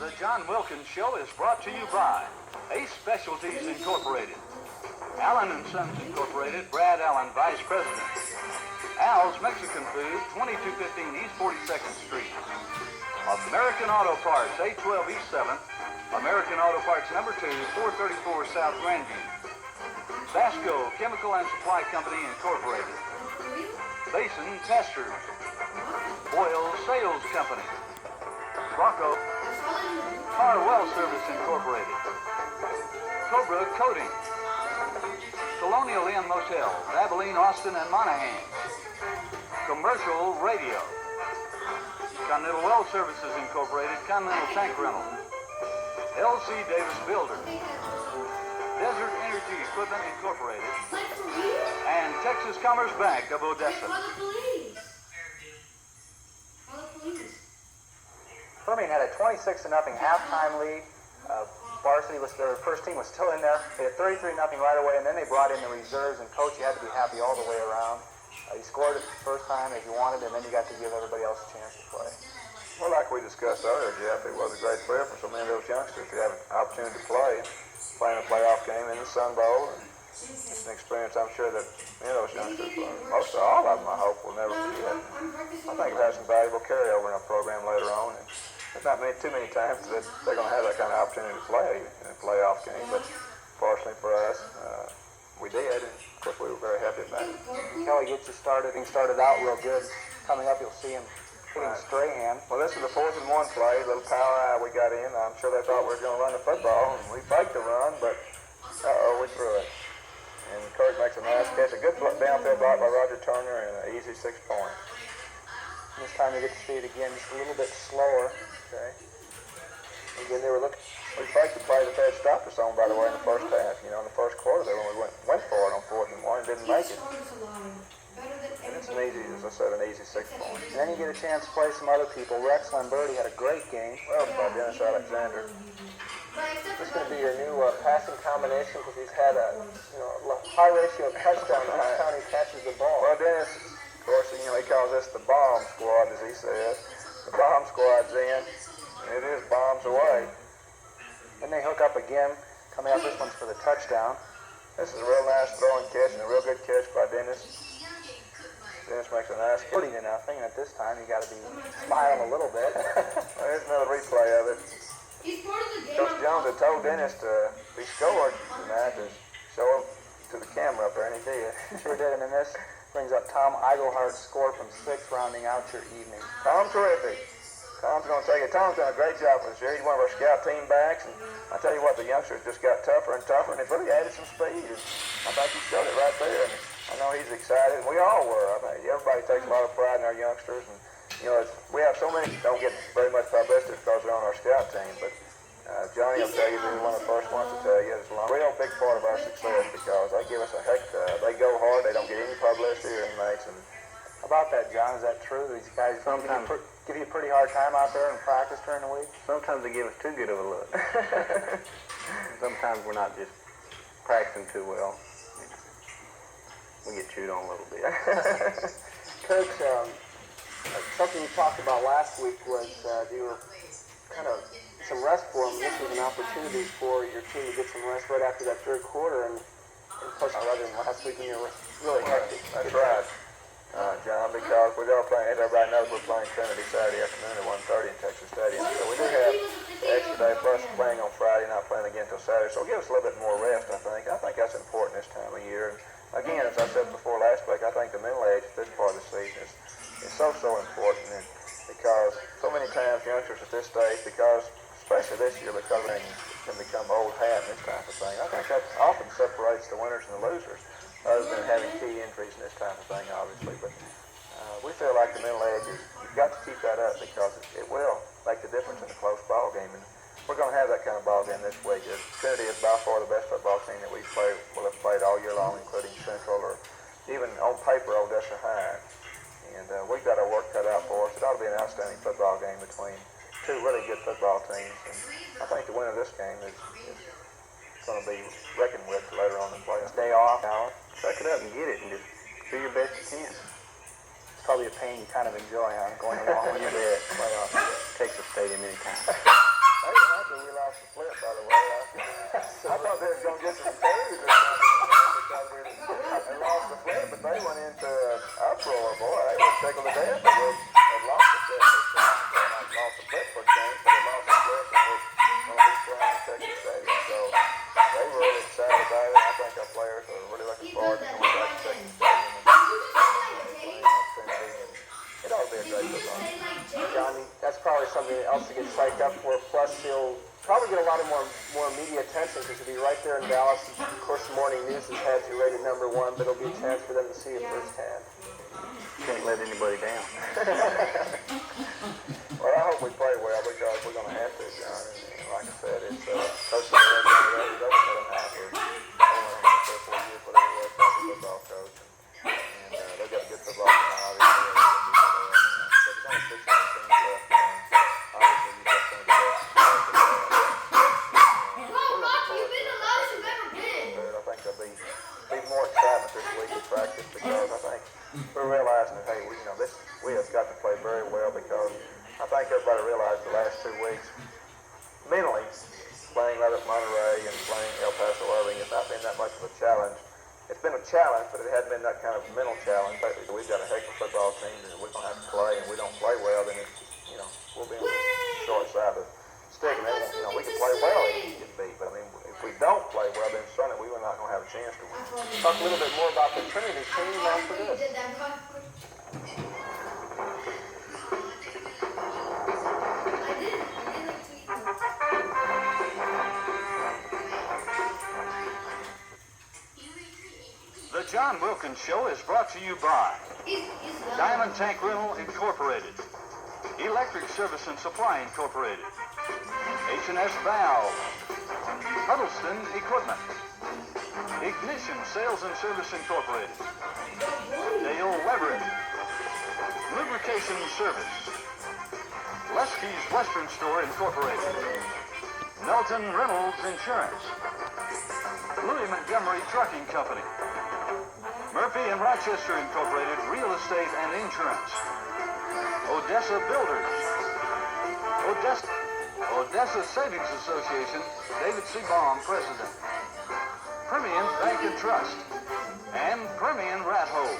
The John Wilkins Show is brought to you by Ace Specialties Incorporated, Allen & Sons Incorporated, Brad Allen, Vice President, Al's Mexican Food, 2215 East 42nd Street, American Auto Parts, 812 East 7th, American Auto Parts number 2, 434 South Grandview, Vasco Chemical and Supply Company Incorporated, Basin Testers, Oil Sales Company, Rocco Car Well Service Incorporated, Cobra Coating, Colonial Inn Motel, Abilene, Austin, and Monaghan, Commercial Radio, Continental Well Services Incorporated, Continental Tank Rental, LC Davis Builders, Desert Energy Equipment Incorporated, and Texas Commerce Bank of Odessa. Permian had a 26-0 halftime lead. Varsity their first team was still in there. They had 33-0 right away, and then they brought in the reserves, and coach, you had to be happy all the way around. You scored it the first time as you wanted, and then you got to give everybody else a chance to play. Well, like we discussed earlier, Jeff, it was a great thrill for so many of those youngsters to have an opportunity to play in a playoff game in the Sun Bowl. And it's an experience I'm sure that many of those youngsters, most of all of them, I hope, will never forget. I think it has some valuable carryover in our program later on. And there's not too many times that they're going to have that kind of opportunity to play in a playoff game. But fortunately for us, we did, and of course we were very happy about it. Kelly gets you started. He started out real good. Coming up, you'll see him hitting Strahan. Well, this is the 4th and 1 play, a little power eye we got in. I'm sure they thought we were going to run the football, and we faked the run, but we threw it. And Kirk makes a nice catch, a good downfield block by Roger Turner, and an easy 6 points. This time you get to see it again, just a little bit slower. Okay. Again, they were looking. We faked the play that they had stopped us on, by the way, in the first half. You know, in the first quarter, they when we went for it on 4th and 1 and didn't make it. And it's an easy, as I said, an easy 6 points. And then you get a chance to play some other people. Rex Lamberti had a great game. Well, by Dennis Alexander. This is going to be your new passing combination because he's had a high ratio of touchdowns each time he catches the ball. Well, Dennis, of course, he calls this the bomb squad, as he says. The bomb squad's in, and it is bombs away. Then they hook up again. Coming up, this one's for the touchdown. This is a real nice throw and catch, and a real good catch by Dennis. Dennis makes a nice catch. 40-0, and at this time you got to be smiling a little bit. Well, here's another replay of it. Coach Jones had told Dennis to be scored tonight to show him to the camera up there, and he did. Sure did, and then this brings up Tom Eigelhardt's score from 6, rounding out your evening. Tom, terrific. Tom's going to take it. Tom's done a great job for us here. He's one of our scout team backs, and I tell you what, the youngsters just got tougher and tougher, and it's really added some speed. And I think he showed it right there, and I know he's excited, and we all were. I think everybody takes a lot of pride in our youngsters, and we have so many don't get very much publicity because they're on our scout team, but Johnny will tell you, he's one of the first ones to tell you, it's a real big part of our success because they give us a heck they go hard, they don't get any publicity or anything. About that, John, is that true? These guys sometimes give you a pretty hard time out there in practice during the week? Sometimes they give us too good of a look. Sometimes we're not just practicing too well. We get chewed on a little bit. Coach, something you talked about last week was you were kind of some rest for them. This was an opportunity for your team to get some rest right after that third quarter, and of course, rather than last week when you were really hectic. That's right. John, because we're all playing, as everybody knows, we're playing Trinity Saturday afternoon at 1:30 in Texas Stadium. So we do have the extra day plus playing on Friday, not playing again until Saturday. So it'll give us a little bit more rest, I think. I think that's important this time of year. And again, as I said before last week, I think the mental age at this part of the season is so important. And because so many times youngsters at this stage, because especially this year, because they can become old hat and this type of thing, I think that often separates the winners and the losers, other than having key injuries and this type of thing, obviously. But we feel like the mental age you've got to keep that up because it will make the difference in a close ball game. And we're going to have that kind of ball game this week. Trinity is by far the best football team that we've played, will have played all year long, including Central or even on paper, Odessa High. And we've got our work cut out for us. It ought to be an outstanding football game between two really good football teams. And I think the winner of this game is going to be reckoned with later on in the playoffs. Day off, Alan. Suck it up and get it and just do your best you can. It's probably a pain you kind of enjoy, huh? Going along with You bet. Playoff Texas Stadium anytime. until we lost the flip, by the way. I thought they was going to get some carries or something because they lost the flip, but they went into an uproar. Boy, they were tickled to death. They lost the flip for a change. They not lost the flip for a change, but they lost the flip and was going to be playing in Texas Stadium. So they were really excited about it. I think our players are really looking forward to coming back to Texas Stadium and playing on Trinity. And it ought to be a great football game. Johnny, that's probably something else to get psyched up for. Plus, he'll probably get a lot of more media attention because he'll be right there in Dallas. Of course, the morning news has had you rated #1, but it'll be a chance for them to see it firsthand. Can't let anybody down. Well, I hope we play well because we're going to have to, John. And like I said, it's Coach Morty doesn't let them have for 4 years, whatever it was, football coach. And they've got a good football team, obviously. But there's only 16 teams left. And obviously, you've got some of the best. I think there'll be more excitement this week in practice because I think we're realizing that, hey, we have got to play very well because I think everybody realized the last 2 weeks, mentally, playing right at Monterey and playing El Paso, Irvin, it's not been that much of a challenge. It's been a challenge, but it hadn't been that kind of mental challenge. Basically, we've got a heck of a football team that we're going to have to play, and we don't play well, then it's, we'll be on the short side of the stick. And then, we can play well and get beat, but I mean, if we don't play well, then certainly we were not going to have a chance to win. Talk a little bit more about the Trinity team after this. The John Wilkins Show is brought to you by Diamond Tank Rental Incorporated, Electric Service and Supply Incorporated, H&S Valve, Huddleston Equipment, Ignition Sales and Service Incorporated, Dale Leverett, Lubrication Service, Leskey's Western Store Incorporated, Melton Reynolds Insurance, Louis Montgomery Trucking Company, Murphy and Rochester Incorporated Real Estate and Insurance, Odessa Builders, Odessa Savings Association, David C. Baum, President, Permian Bank and Trust, and Permian Rat Hole.